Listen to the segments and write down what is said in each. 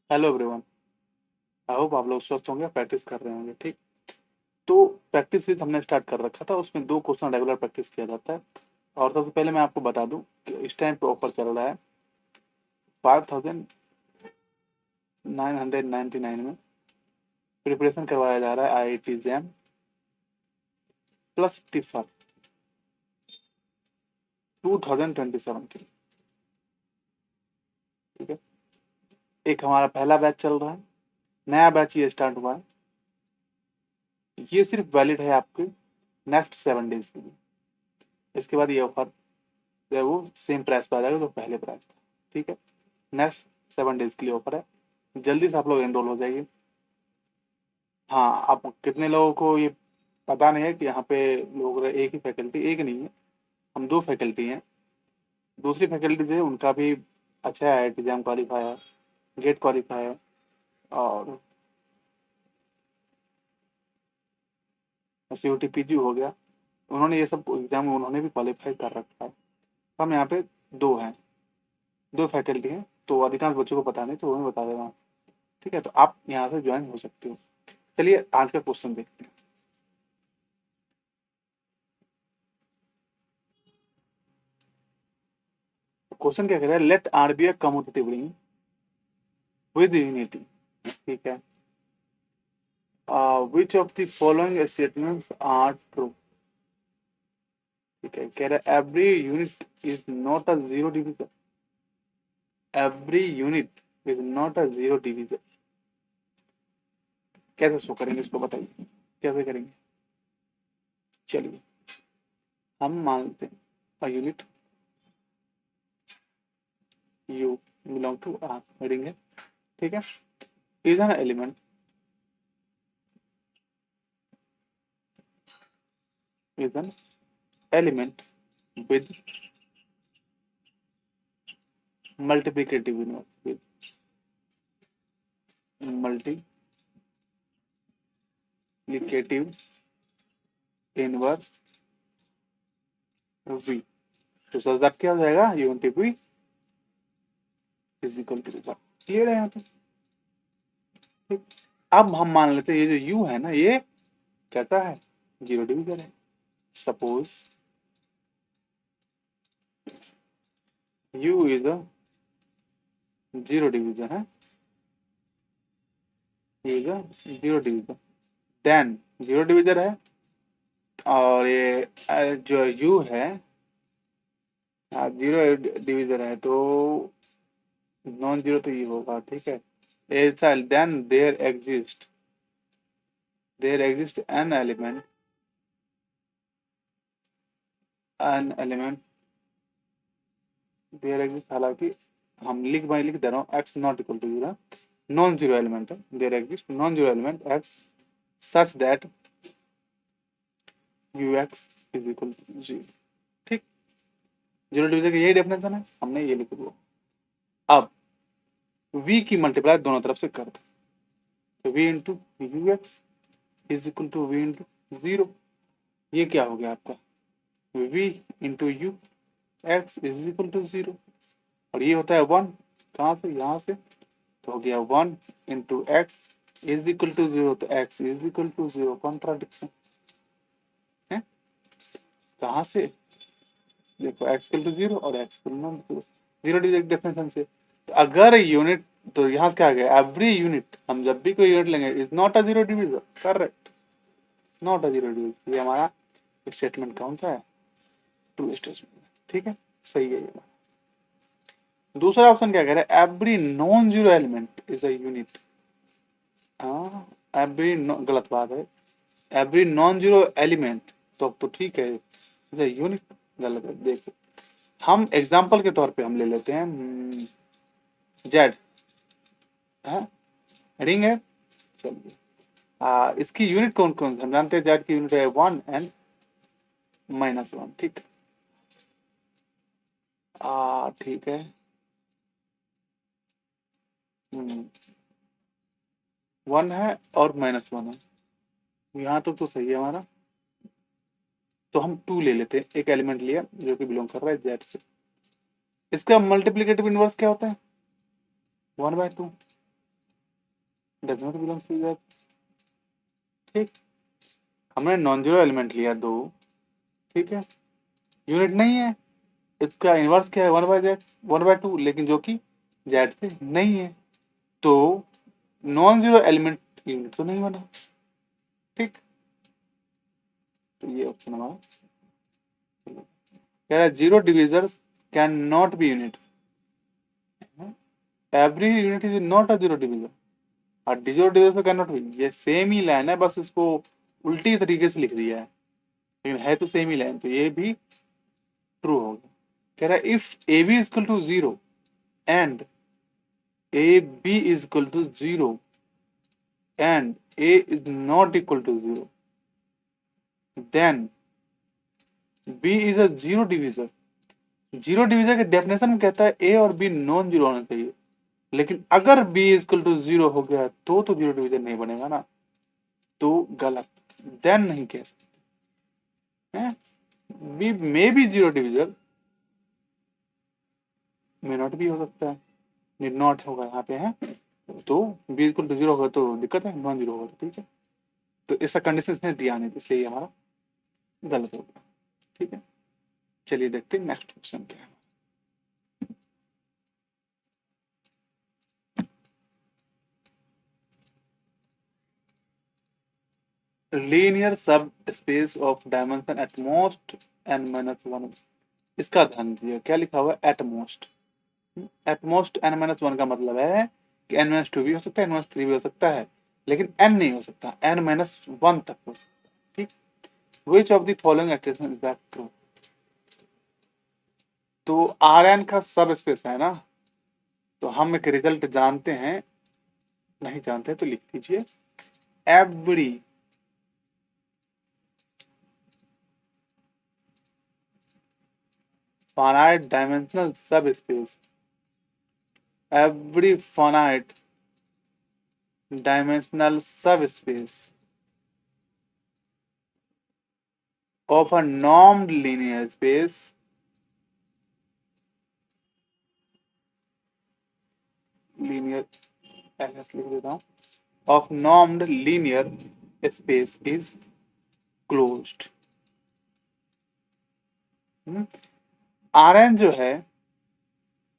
Hello everyone. I hope आप लोग स्वस्थ होंगे, प्रैक्टिस कर रहे होंगे। ठीक, तो प्रैक्टिस सीरीज हमने स्टार्ट कर रखा था, उसमें 2 क्वेश्चन रेगुलर प्रैक्टिस किया जाता है। और सबसे पहले मैं आपको बता दूं कि इस टाइम पे ऑफर चल रहा है 5999 में प्रिपरेशन करवाया जा रहा है IIT जैम प्लस टिफर 2027 के लिए। ठीक है, एक हमारा पहला बैच चल रहा है, नया बैच ये स्टार्ट हुआ है। ये सिर्फ वैलिड है आपके नेक्स्ट 7 डेज के लिए। इसके बाद ये ऑफर जो है वो सेम प्राइस पे आ जाएगा जो पहले प्राइस था। ठीक है, नेक्स्ट 7 डेज के लिए ऑफर है, जल्दी से आप लोग एनरोल हो जाइए। हाँ, आप कितने लोगों को ये पता नहीं है कि यहाँ पे लोग एक ही फैकल्टी, एक नहीं है, हम 2 फैकल्टी हैं। दूसरी फैकल्टी जो है उनका भी अच्छा है, IIT एग्जाम क्वालिफाई है, गेट क्वालिफाई है, और COT PG हो गया। उन्होंने ये सब एग्जाम उन्होंने भी क्वालिफाई कर रखा है। तो हम यहाँ पे दो हैं, 2 फैकल्टी हैं, तो अधिकांश बच्चों को पता नहीं, तो वो मैं बता दे रहा हूँ। ठीक है, तो आप यहाँ से ज्वाइन हो सकते हो। चलिए आज का क्वेश्चन देखते हैं। क्वेश्चन क्या कह रहा है, let R be a commutative ring with unity. ठीक है, which of the following statements are true। ठीक है, कह रहा है every unit is not a zero divisor। every unit is not a zero divisor। कैसे शो करेंगे इसको बताइए, कैसे करेंगे। चलिए हम मानते हैं a unit u belong to R ring है। ठीक है, is an element is an element with multiplicative inverse with multiplicative inverse v। तो सर क्या हो जाएगा, unity v is equal to. Clear है यहाँ पे। ठीक, अब हम मान लेते हैं ये जो u है ना, ये कहता है जीरो डिवीजन है। Suppose u is a zero division है, is a zero division, then zero division है। और ये जो u है जीरो डिवीजन है, तो नॉन जीरो तो ये होगा। ठीक है, ऐसा then there exist an element there exist, हालांकि हम लिख दे रहा हूँ x not equal to zero, non zero element है, there exist non zero element x such that ux is equal to zero. ठीक, जीरो डिवीजन का यही डेफिनेशन है, हमने ये लिख दिया। अब v की मल्टीप्लाई दोनों तरफ से कर दो, तो v into u x is equal to v into zero. ये क्या हो गया आपका, v into u x is equal to zero, और ये होता है 1, कहाँ से, यहाँ से, तो हो गया 1 into x is equal to zero, तो x is equal to zero. Contradiction है, कहाँ से, देखो एक्स इक्वल टू जीरो और x equal non zero, zero digit definition से। तो अगर यूनिट, तो यहाँ से क्या आ गया, एवरी यूनिट, हम जब भी कोई यूनिट लेंगे is not a zero divisor. Correct, not a zero divisor, ये हमारा स्टेटमेंट कौन सा है, ट्रू स्टेटमेंट। ठीक है, सही है ये। दूसरा ऑप्शन क्या कह रहा है, every non zero element is a unit. हाँ, एवरी गलत बात है, एवरी नॉन जीरो एलिमेंट, तो ठीक है, यूनिट गलत है। देखो हम एग्जाम्पल के तौर पे हम ले लेते हैं जेड, हाँ रिंग है। चलिए इसकी यूनिट कौन कौन सी हम जानते हैं, जेड की यूनिट है 1 एंड -1। ठीक, ठीक है, 1 है और -1 है, यहाँ तक तो सही है हमारा। तो हम 2 ले लेते हैं, एक एलिमेंट लिया जो कि बिलोंग कर रहा है जेड से। इसका मल्टीप्लिकेटिव इनवर्स क्या होता है, 1/2। Does not belong to that. ठीक, हमने नॉन जीरो एलिमेंट लिया दो, ठीक है, यूनिट नहीं है, इसका इनवर्स क्या है, 1/z 1/2, लेकिन जो कि जेड से नहीं है, तो नॉन जीरो एलिमेंट यूनिट तो नहीं बना। ठीक, तो ये ऑप्शन हमारा कह रहा है zero divisors can not be unit, every unit is not a zero divisor, और zero divisor can not be, ये सेम ही लाइन है, बस इसको उल्टी तरीके से लिख दिया है, लेकिन है तो सेम ही लाइन, तो ये भी ट्रू होगा। कह रहा है if a b is equal to zero and a b is equal to zero and a is not equal to 0, then b is a zero divisor। Zero division के definition में कहता है ए और बी नॉन जीरो होना चाहिए, लेकिन अगर b is equal to zero हो गया तो जीरो डिविजन नहीं बनेगा ना, तो गलत, देन नहीं कह सकते हैं। B may be zero division, may not भी हो सकता है, नीड नॉट होगा यहाँ पे है, तो बी इक्वल टू जीरो होगा तो दिक्कत है, नॉन जीरो होगा तो ठीक है, तो ऐसा कंडीशन इसने दिया नहीं, इसलिए ये हमारा गलत होगा। ठीक है, चलिए देखते हैं नेक्स्ट क्वेश्चन क्या है। लीनियर सब space of dimension at most n-1, इसका ध्यान दीजिए क्या लिखा हुआ है, at most. At most n-1 का मतलब है कि n-2 भी हो सकता है, n-3 भी हो सकता है, लेकिन n नहीं हो सकता, n-1 तक हो सकता है। ठीक, which of the following expression is that true, तो Rn का सब स्पेस है ना, तो हम एक रिजल्ट जानते हैं, नहीं जानते तो लिख दीजिए, every finite dimensional subspace, every finite dimensional subspace of a normed linear space linear ls लिख देता हूँ, of normed linear space is closed। Rn जो है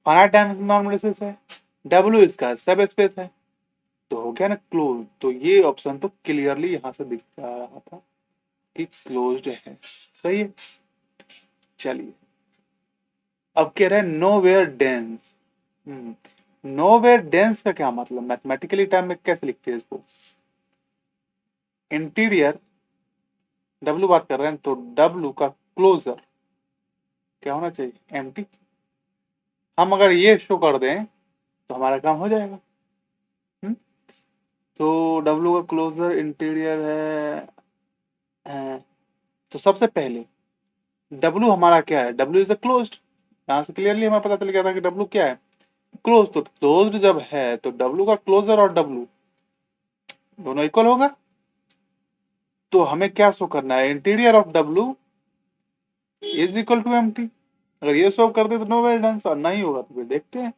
finite dimensional normed space है, W इसका सब स्पेस है, तो हो गया ना क्लोज, तो ये ऑप्शन तो क्लियरली यहां से दिख रहा था कि क्लोज्ड है, सही है। चलिए अब कह रहे हैं नोवेयर डेंस। नोवेयर डेंस का क्या मतलब, मैथमेटिकली टर्म में कैसे लिखते हैं इसको, इंटीरियर डब्ल्यू बात कर रहे हैं, तो डब्ल्यू का क्लोजर क्या होना चाहिए, एम्प्टी। हम अगर ये शो कर दें तो हमारा काम हो जाएगा। तो डब्ल्यू का क्लोजर इंटीरियर है, तो सबसे पहले डब्ल्यू हमारा क्या है, डब्ल्यू इज अ क्लोज्ड, यहां से क्लियरली हमें पता चल गया था कि डब्ल्यू क्या है, क्लोज। तो क्लोज्ड जब है तो डब्ल्यू का क्लोजर और डब्ल्यू दोनों इक्वल होगा, तो हमें क्या शो करना है, interior of W is equal to empty. अगर ये शो कर दे तो नो वेरिएंस, और नहीं होगा तो फिर देखते हैं।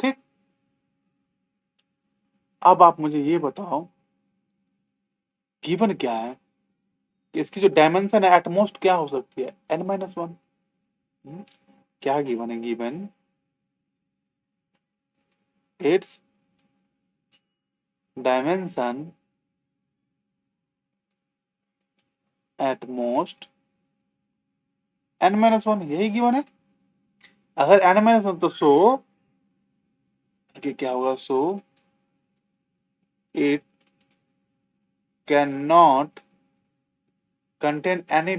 ठीक, अब आप मुझे ये बताओ गिवन क्या है, कि इसकी जो डायमेंशन है एटमोस्ट क्या हो सकती है, n-1। क्या गिवन है, given it's dimension at most n-1, यही गिवन है। अगर n-1 तो सो कि क्या होगा, so it can not contain any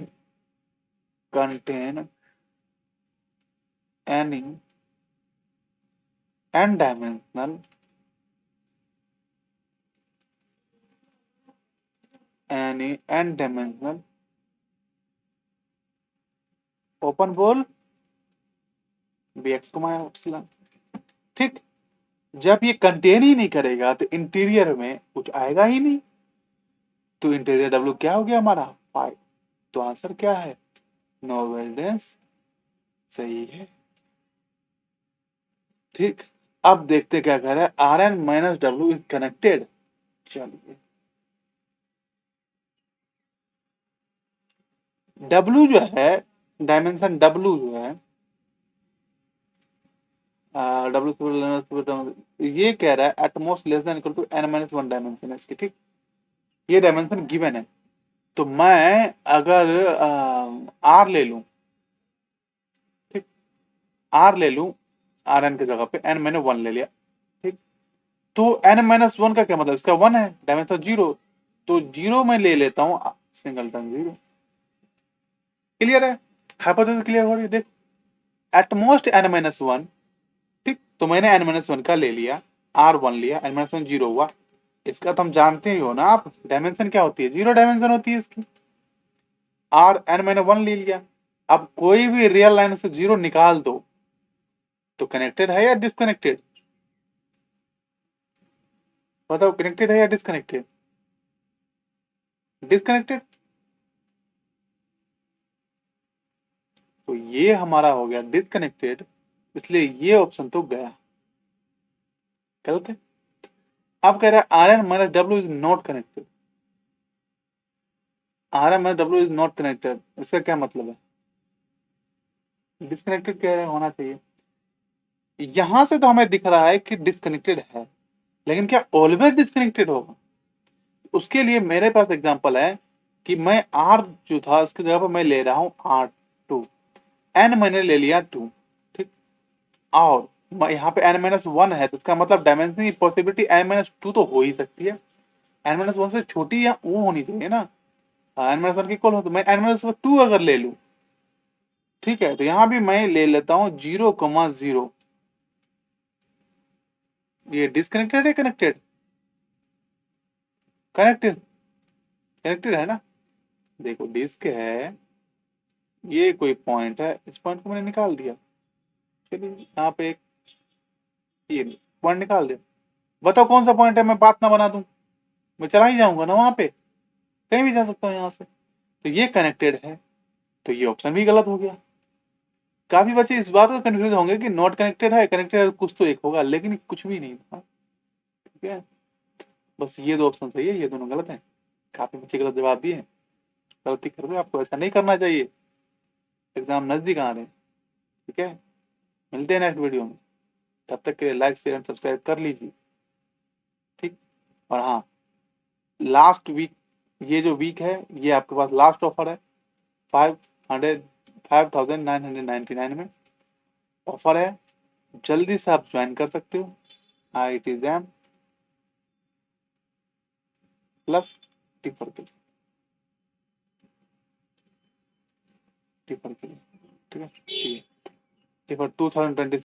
n-dimensional open बोल bx को माया एप्सिलॉन। ठीक, जब ये कंटेन ही नहीं करेगा तो इंटीरियर में कुछ आएगा ही नहीं, तो इंटीरियर डब्ल्यू क्या हो गया हमारा 5, तो आंसर क्या है, नो वेरिएंस, सही है। ठीक, अब देखते क्या कह रहा है, R n minus W is connected. चलिए डब्ल्यू जो है, डायमेंशन डब्ल्यू जो है, डब्ल्यू ये कह रहा है at most less than equal to n minus one dimension है इसकी, ठीक। ये डायमेंशन गिवन है, तो मैं अगर आर ले लूं, ठीक, आर ले लूं, आर एन की जगह पे एन मैंने वन ले लिया, ठीक। तो एन माइनस वन का क्या मतलब, इसका वन है, डायमेंशन जीरो, तो जीरो मैं ले लेता हूं, सिंगलटन जीरो। क्लियर है, हाइपोथेसिस क्लियर हो रही है, देख, एटमोस्ट एन माइनस वन, ठीक, तो मैंने एन माइनस वन का ले लिया, आर वन लिया, एन माइनस वन जीरो हुआ। इसका तो हम जानते ही हो ना आप, डायमेंशन क्या होती है, जीरो डायमेंशन होती है इसकी। आर एन मैंने वन ले लिया, अब कोई भी रियल लाइन से जीरो निकाल दो तो कनेक्टेड है या डिसकनेक्टेड, बताओ, कनेक्टेड है या डिसकनेक्टेड, डिसकनेक्टेड। तो ये हमारा हो गया डिसकनेक्टेड, इसलिए ये ऑप्शन तो गया, गलत है। अब कह रहा है R n minus W is not connected, R n minus W is not connected, इसका क्या मतलब है, डिसकनेक्टेड कह रहे होना चाहिए। यहां से तो हमें दिख रहा है कि डिसकनेक्टेड है, लेकिन क्या ऑलवेज डिसकनेक्टेड होगा, उसके लिए मेरे पास एग्जांपल है कि मैं आर जो था उसकी जगह पर मैं ले रहा हूं आर टू, एन मैंने ले लिया टू, ठीक, और यहाँ पे एन माइनस वन है, तो इसका मतलब डायमेंशन की पॉसिबिलिटी एन माइनस टू तो हो ही सकती है, एन माइनस वन से छोटी या वो होनी चाहिए ना, एन माइनस वन की इक्वल हो, तो मैं एन माइनस टू अगर ले लूं, ठीक है, तो यहां भी मैं ले लेता हूं जीरो कमा जीरो, ये डिसकनेक्टेड है कनेक्टेड, कनेक्टेड, कनेक्टेड है ना। देखो डिस्क है, ये कोई पॉइंट है, इस पॉइंट को मैंने निकाल दिया, चलिए यहाँ पे एक ये पॉइंट निकाल दिया, बताओ कौन सा पॉइंट है, मैं बात ना बना दूं, मैं चला ही जाऊंगा ना वहां पे, कहीं भी जा सकता हूँ यहाँ से, तो ये कनेक्टेड है, तो ये ऑप्शन भी गलत हो गया। काफी बच्चे इस बात को कंफ्यूज होंगे कि नॉट कनेक्टेड है, कनेक्टेड है, कुछ तो एक होगा, लेकिन कुछ भी नहीं था, ठीक है, बस ये दो ऑप्शन सही है, ये दोनों गलत है। काफी बच्चे गलत जवाब दिए, गलती कर रहे हो, आपको ऐसा नहीं करना चाहिए, एग्जाम नजदीक आ रहे हैं, ठीक है। मिलते हैं नेक्स्ट वीडियो में, तब तक के लिए लाइक शेयर एंड सब्सक्राइब कर लीजिए, ठीक। और हाँ, लास्ट वीक, ये जो वीक है ये आपके पास लास्ट ऑफर है, 5,999 में ऑफर है, जल्दी से आप ज्वाइन कर सकते हो, IIT एग्जाम प्लस टिफर के लिए, टिफर के लिए, ठीक है, टिफर 2020